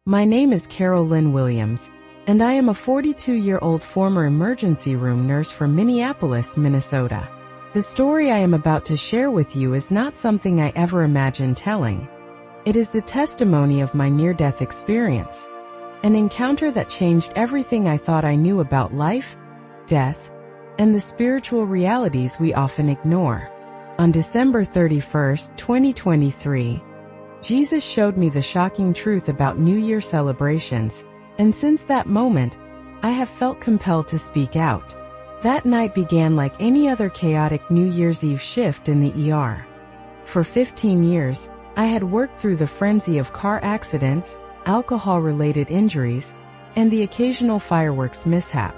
My name is Carol Lynn Williams, and I am a 42-year-old former emergency room nurse from Minneapolis, Minnesota. The story I am about to share with you is not something I ever imagined telling. It is the testimony of my near-death experience, an encounter that changed everything I thought I knew about life, death, and the spiritual realities we often ignore. On December 31, 2023, Jesus showed me the shocking truth about New Year celebrations, and since that moment, I have felt compelled to speak out. That night began like any other chaotic New Year's Eve shift in the ER. For 15 years, I had worked through the frenzy of car accidents, alcohol-related injuries, and the occasional fireworks mishap.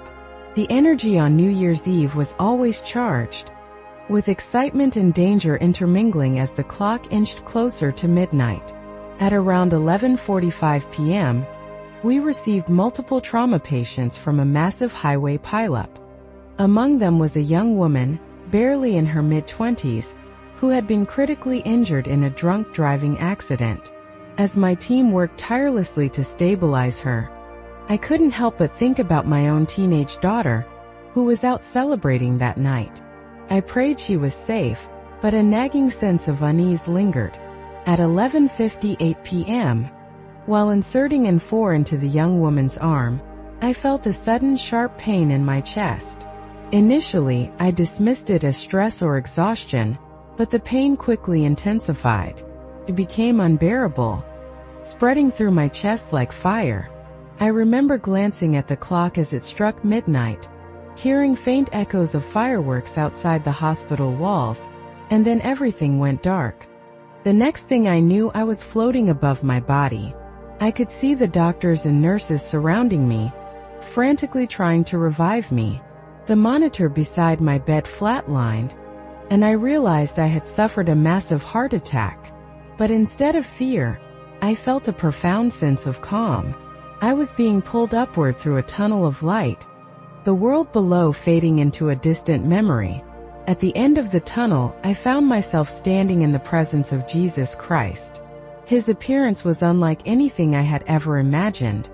The energy on New Year's Eve was always charged, with excitement and danger intermingling as the clock inched closer to midnight. At around 11:45 p.m., we received multiple trauma patients from a massive highway pileup. Among them was a young woman, barely in her mid-20s, who had been critically injured in a drunk driving accident. As my team worked tirelessly to stabilize her, I couldn't help but think about my own teenage daughter, who was out celebrating that night. I prayed she was safe, but a nagging sense of unease lingered. At 11:58 p.m., while inserting N4 into the young woman's arm, I felt a sudden sharp pain in my chest. Initially, I dismissed it as stress or exhaustion, but the pain quickly intensified. It became unbearable, spreading through my chest like fire. I remember glancing at the clock as it struck midnight, hearing faint echoes of fireworks outside the hospital walls, and then everything went dark. The next thing I knew, I was floating above my body. I could see the doctors and nurses surrounding me, frantically trying to revive me. The monitor beside my bed flatlined, and I realized I had suffered a massive heart attack. But instead of fear, I felt a profound sense of calm. I was being pulled upward through a tunnel of light, the world below fading into a distant memory. At the end of the tunnel, I found myself standing in the presence of Jesus Christ. His appearance was unlike anything I had ever imagined.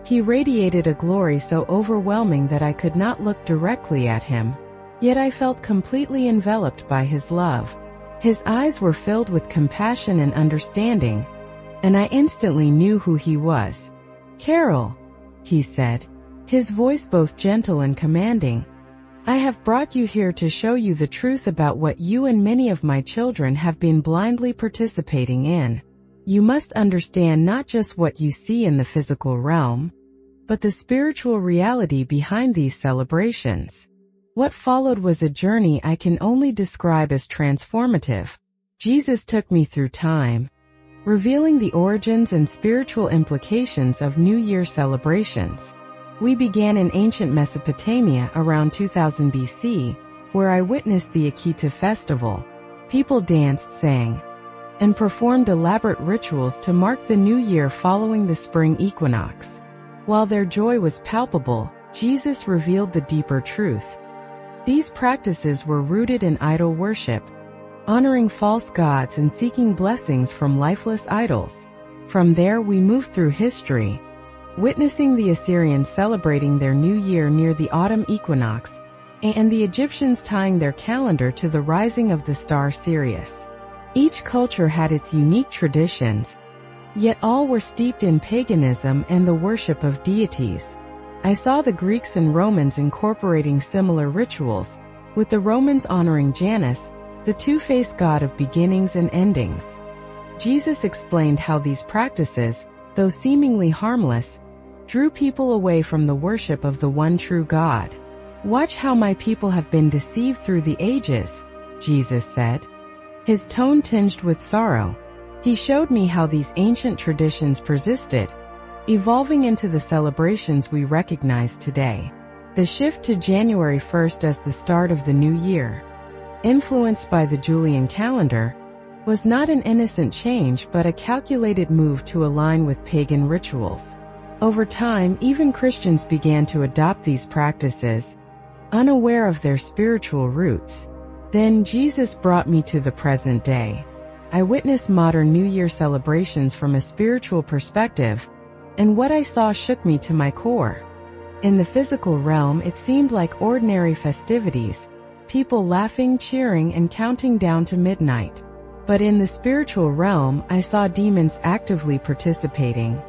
He radiated a glory so overwhelming that I could not look directly at him, yet I felt completely enveloped by his love. His eyes were filled with compassion and understanding, and I instantly knew who he was. "Carol," he said, his voice both gentle and commanding, "I have brought you here to show you the truth about what you and many of my children have been blindly participating in. You must understand not just what you see in the physical realm, but the spiritual reality behind these celebrations." What followed was a journey I can only describe as transformative. Jesus took me through time, revealing the origins and spiritual implications of New Year celebrations. We began in ancient Mesopotamia around 2000 BC, where I witnessed the Akita festival. People danced, sang, and performed elaborate rituals to mark the new year following the spring equinox. While their joy was palpable, Jesus revealed the deeper truth. These practices were rooted in idol worship, honoring false gods and seeking blessings from lifeless idols. From there we moved through history, witnessing the Assyrians celebrating their new year near the autumn equinox, and the Egyptians tying their calendar to the rising of the star Sirius. Each culture had its unique traditions, yet all were steeped in paganism and the worship of deities. I saw the Greeks and Romans incorporating similar rituals, with the Romans honoring Janus, the two-faced god of beginnings and endings. Jesus explained how these practices, though seemingly harmless, drew people away from the worship of the one true God. "Watch how my people have been deceived through the ages," Jesus said, his tone tinged with sorrow. He showed me how these ancient traditions persisted, evolving into the celebrations we recognize today. The shift to January 1st as the start of the new year, influenced by the Julian calendar, was not an innocent change but a calculated move to align with pagan rituals. Over time, even Christians began to adopt these practices, unaware of their spiritual roots. Then Jesus brought me to the present day. I witnessed modern New Year celebrations from a spiritual perspective, and what I saw shook me to my core. In the physical realm, it seemed like ordinary festivities, people laughing, cheering, and counting down to midnight. But in the spiritual realm, I saw demons actively participating,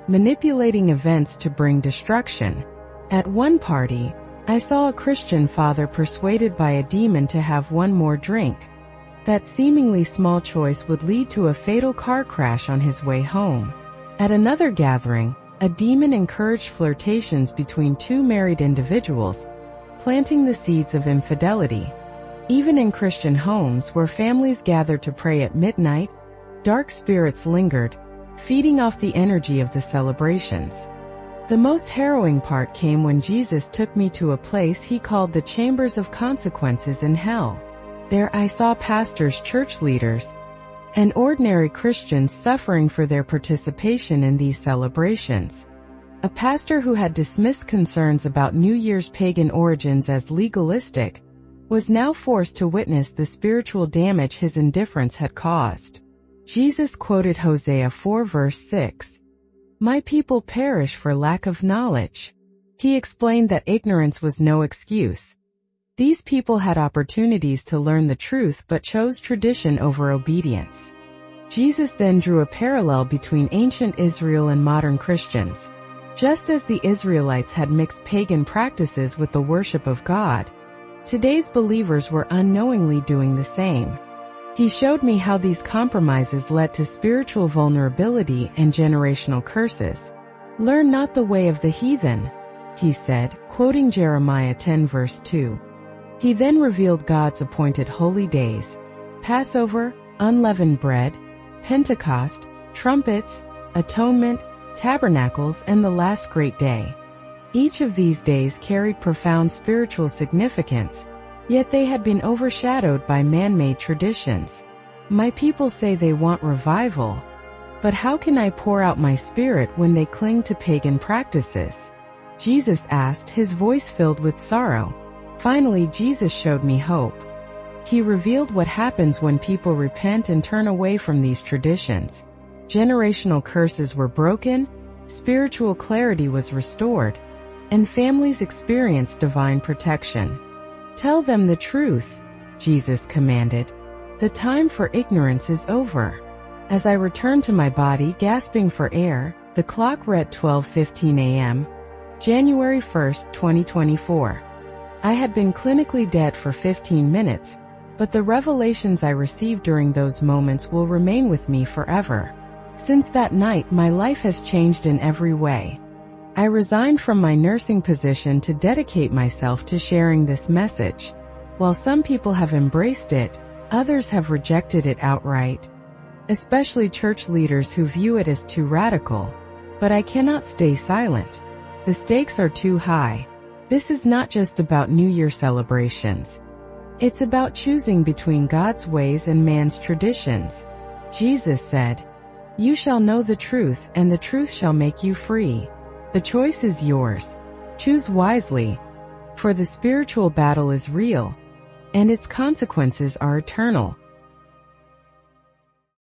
manipulating events to bring destruction. At one party, I saw a Christian father persuaded by a demon to have one more drink. That seemingly small choice would lead to a fatal car crash on his way home. At another gathering, a demon encouraged flirtations between two married individuals, planting the seeds of infidelity. Even in Christian homes where families gathered to pray at midnight, dark spirits lingered, feeding off the energy of the celebrations. The most harrowing part came when Jesus took me to a place he called the Chambers of Consequences in hell. There I saw pastors, church leaders, and ordinary Christians suffering for their participation in these celebrations. A pastor who had dismissed concerns about New Year's pagan origins as legalistic was now forced to witness the spiritual damage his indifference had caused. Jesus quoted Hosea 4 verse 6. "My people perish for lack of knowledge." He explained that ignorance was no excuse. These people had opportunities to learn the truth but chose tradition over obedience. Jesus then drew a parallel between ancient Israel and modern Christians. Just as the Israelites had mixed pagan practices with the worship of God, today's believers were unknowingly doing the same. He showed me how these compromises led to spiritual vulnerability and generational curses. "Learn not the way of the heathen," he said, quoting Jeremiah 10 verse 2. He then revealed God's appointed holy days: Passover, unleavened bread, Pentecost, trumpets, atonement, tabernacles, and the last great day. Each of these days carried profound spiritual significance, yet they had been overshadowed by man-made traditions. My people say they want revival, but how can I pour out my spirit when they cling to pagan practices? Jesus asked, his voice filled with sorrow. Finally, Jesus showed me hope. He revealed what happens when people repent and turn away from these traditions. Generational curses were broken, spiritual clarity was restored, and families experienced divine protection. "Tell them the truth," Jesus commanded. "The time for ignorance is over." As I returned to my body, gasping for air, the clock read 12:15 a.m., January 1, 2024. I had been clinically dead for 15 minutes, but the revelations I received during those moments will remain with me forever. Since that night, my life has changed in every way. I resigned from my nursing position to dedicate myself to sharing this message. While some people have embraced it, others have rejected it outright, especially church leaders who view it as too radical. But I cannot stay silent. The stakes are too high. This is not just about New Year celebrations. It's about choosing between God's ways and man's traditions. Jesus said, "You shall know the truth, and the truth shall make you free." The choice is yours. Choose wisely, for the spiritual battle is real, and its consequences are eternal.